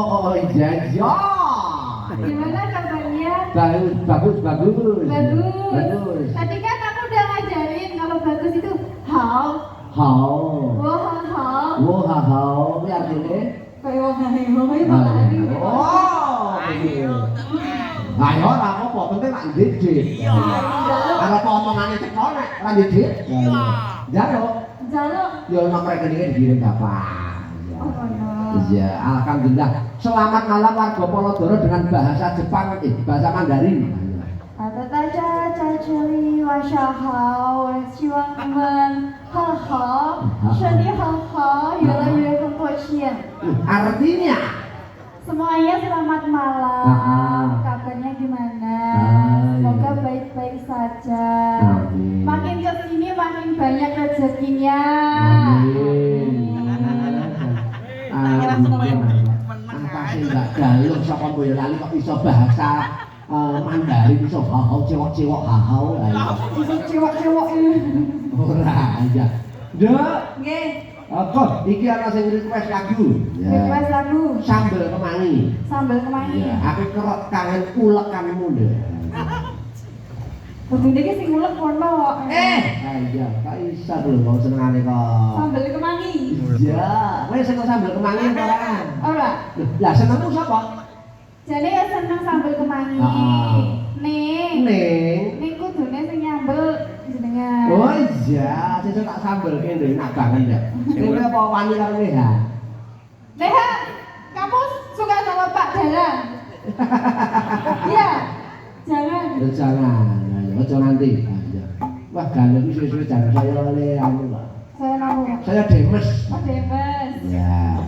Oh, iya, iya. Gimana kabarnya? Bagus. Bagus. Tadi kan aku udah ngajarin kalau bagus itu how. How. Wow. How. Ini artinya? Kayak wow itu tadi. Oh, iya. Ayo, apa penting nak didik. Kalau omongannya cekol nek ora didik. Jaluk. Ya nomor rekeningnya dikirim bapak. Iya, alhamdulillah. Selamat malam warga Polodoro dengan bahasa Jepang, bahasa Mandarin. 大家在这里晚上好，我希望你们很好，身体很好，越来越很多钱。 Artinya Semuanya selamat malam. Kabarnya gimana? Semoga baik-baik saja. Makin kesini makin banyak rezekinya. Pasti enggak galuk sapa Boyolali kok iso bahasa Mandarin iso hau cewek-cewek hau. Iso cewek-cewek ini. Ora ya. Nduk, Nggih, kok iki ana sing request lagu. request lagu Sambel kemangi. sambal kemangi. Ya, aku kerot kangen ulekanmu nduk. Kudune iki sing ulek kono kok. Iya, Kak Isa lho mau senengane kok. Sambal kemangi. Iya, kowe seneng sambel kemangi ora? Ora. Lah senengmu sapa? Jane ya seneng sambal kemangi. Ning Ning. kudune sing nyambel jenengan. Oh iya, sesuk tak sambel kene enak banget ya. Kowe apa wani karo Leha? Leha, kamu suka sama Pak Dalang? Iya. Jangan. Ya jangan, aja nanti. Iya. Wah, gandeng suwe-suwe jangan saya oleh anu, Pak. Saya mau. Saya Demes. Oh, Demes. Ya.